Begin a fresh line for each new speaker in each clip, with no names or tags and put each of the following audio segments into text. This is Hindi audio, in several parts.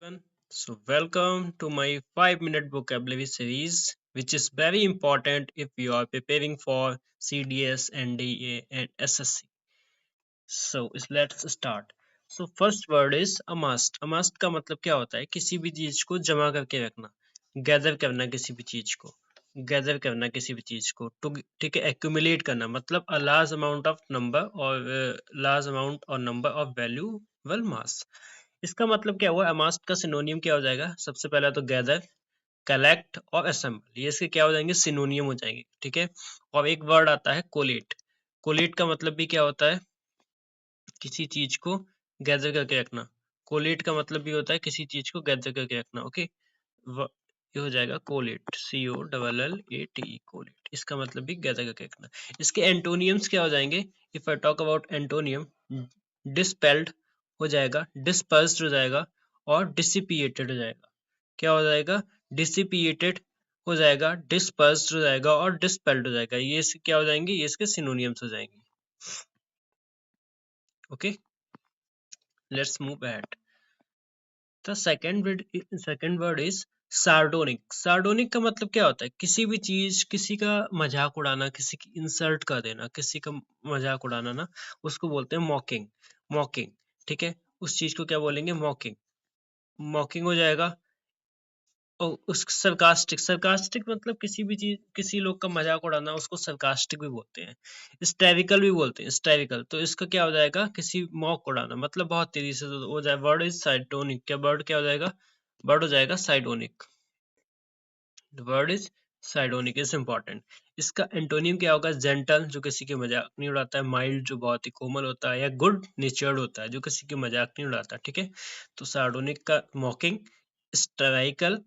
everyone. So, welcome to my 5-minute vocabulary series, which is very important if you are preparing for CDS, NDA, and SSC. So, let's start. So, first word is amast. Amast का मतलब क्या होता है? किसी भी चीज को जमा करके रखना, गैदर करना किसी भी चीज को, गैदर करना किसी भी चीज को, तो ठीक है, एक्यूमुलेट करना मतलब a large amount of number और लार्ज अमाउंट और नंबर ऑफ वैल्यूएबल मास। इसका मतलब क्या हुआ? अमास्ट का सिनोनियम क्या हो जाएगा? सबसे पहला तो गैदर, कलेक्ट और असेंबल, ये इसके क्या हो जाएंगे? सिनोनियम हो जाएंगे। ठीक है। और एक वर्ड आता है कोलेट। कोलेट का मतलब भी क्या होता है? किसी चीज को गैदर करके रखना। कोलेट का मतलब भी होता है किसी चीज को गैदर करके रखना। ओके, ये हो जाएगा कोलेट, COLLATE, कोलेट। इसका मतलब भी गैदर करके रखना। इसके एंटोनियम्स क्या हो जाएंगे? If I talk about antonym, dispelled हो जाएगा, डिस्पर्स्ड हो जाएगा और डिसिपिएटेड हो जाएगा। क्या हो जाएगा? डिसिपिएटेड हो जाएगा, डिस्पर्स्ड हो जाएगा और डिस्पेल्ड हो जाएगा। ये इसके क्या हो जाएंगे? ये इसके सिनोनियम्स हो जाएंगे। Okay, let's move ahead. The second word is sardonic. Sardonic का मतलब क्या होता है? किसी भी चीज, किसी का मजाक उड़ाना, किसी की इंसल्ट कर देना, किसी का मजाक उड़ाना ना, उसको बोलते हैं मॉकिंग। मॉकिंग, ठीक है। उस चीज को क्या बोलेंगे? मॉकिंग। मॉकिंग हो जाएगा। और उस सरकास्टिक, सरकास्टिक मतलब किसी भी चीज, किसी लोग का मजाक उड़ाना, उसको सरकास्टिक भी बोलते हैं। हिस्टेरिकल भी बोलते हैं, हिस्टेरिकल। तो इसका क्या हो जाएगा? किसी मौक उड़ाना मतलब बहुत तेजी से हो जाए। Word is sardonic. क्या वर्ड क्या हो जाएगा? वर्ड हो जाएगा sardonic. The word is sardonic is important. इसका एंटोनियम क्या होगा? जेंटल, जो किसी के मजाक नहीं उड़ाता है। माइल्ड, जो बहुत ही कोमल होता है। या गुड नेचर्ड होता है, जो किसी के मजाक नहीं उड़ाता। ठीक है। तो सार्डोनिक का मॉकिंग, हिस्टेरिकल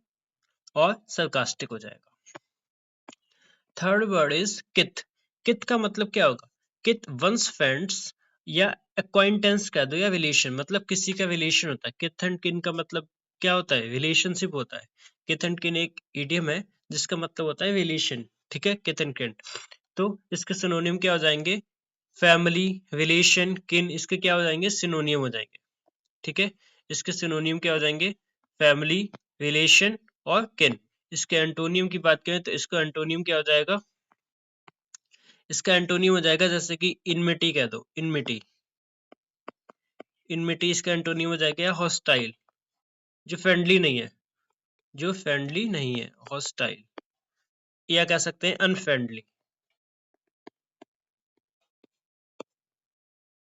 और सरकास्टिक हो जाएगा। थर्ड वर्ड इज किथ। किथ का मतलब क्या होगा? किथ वंस फ्रेंड्स या अक्वाइंटेंस कह दो, या रिलेशन, मतलब किसी का रिलेशन होता है। किथ एंड किन का मतलब क्या होता है? रिलेशनशिप होता है। किथ एंड किन एक इडियम है जिसका मतलब होता है रिलेशन। ठीक है, किथ एंड किन। तो इसके सिनोनियम क्या हो जाएंगे? फैमिली, रिलेशन, किन, इसके क्या हो जाएंगे? सिनोनियम हो जाएंगे। ठीक है। इसके सिनोनियम क्या हो जाएंगे? फैमिली, रिलेशन और किन। इसके एंटोनियम की बात करें तो इसका एंटोनियम क्या हो जाएगा? इसका एंटोनियम हो जाएगा जैसे कि इनमिटी कह दो, इनमिटी। इनमिटी इसका एंटोनियम हो जाएगा। या हॉस्टाइल, जो फ्रेंडली नहीं है, जो फ्रेंडली नहीं है, हॉस्टाइल। या कह सकते हैं अनफ्रेंडली।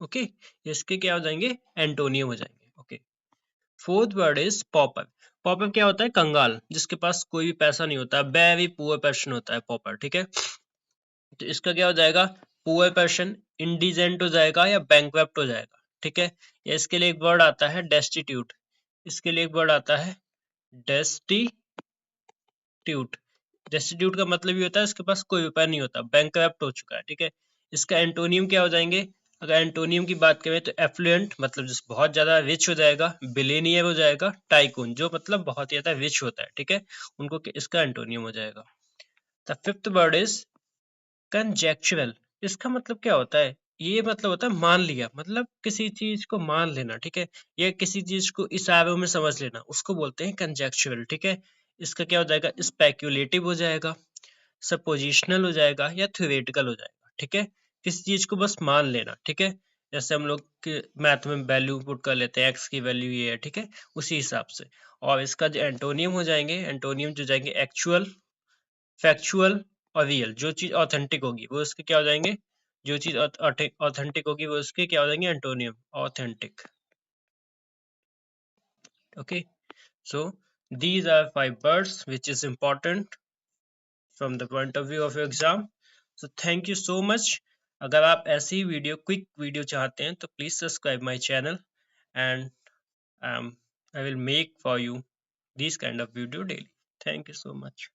ओके, इसके क्या हो जाएंगे? एंटोनियम हो जाएंगे। Okay. Fourth word is pauper. Pauper क्या होता है? कंगाल, जिसके पास कोई भी पैसा नहीं होता, वेरी पुअर पर्सन होता है पॉपर। ठीक है। तो इसका क्या हो जाएगा? पुअर पर्सन, इंडिजेंट हो जाएगा या बैंकरप्ट हो जाएगा। ठीक है। या इसके लिए एक वर्ड आता है डेस्टिट्यूट। इसके लिए एक वर्ड आता है डेस्टिट्यूट। डेस्टिट्यूट का मतलब ये होता है इसके पास कोई उपाय नहीं होता, बैंकरप्ट हो चुका है। ठीक है। इसका एंटोनियम क्या हो जाएंगे? अगर एंटोनियम की बात करें तो एफ्लुएंट, मतलब जिस बहुत ज्यादा रिच हो जाएगा। बिलेनियर हो जाएगा। टाइकून, जो मतलब बहुत ही ज्यादा रिच होता है। ठीक है, उनको इसका एंटोनियम हो जाएगा। The fifth word is conjectural. इसका मतलब क्या होता है? ये मतलब होता है मान लिया, मतलब किसी चीज को मान लेना। ठीक है। या किसी चीज को इशारों में समझ लेना, उसको बोलते हैं कंजेक्चुअल। ठीक है। इसका क्या हो जाएगा? स्पेक्यूलेटिव हो जाएगा, सपोजिशनल हो जाएगा या थ्योरेटिकल हो जाएगा। ठीक है। किसी चीज को बस मान लेना। ठीक है। जैसे हम लोग मैथ में वैल्यू पुट कर लेते हैं, एक्स की वैल्यू ये है। ठीक है, उसी हिसाब से। और इसका जो एंटोनियम हो जाएंगे, एंटोनियम जो जाएंगे एक्चुअल, फैक्चुअल और रियल। जो चीज ऑथेंटिक होगी वो उसके क्या हो जाएंगे? जो चीज ऑथेंटिक होगी वो उसके क्या हो जाएंगे? Antonym, authentic. Okay, so these are 5 words which is important from the point of view of your exam. So thank you so much. अगर आप ऐसी वीडियो, क्विक वीडियो चाहते हैं तो please subscribe my channel, and I will make for you these kind of video daily. Thank you so much.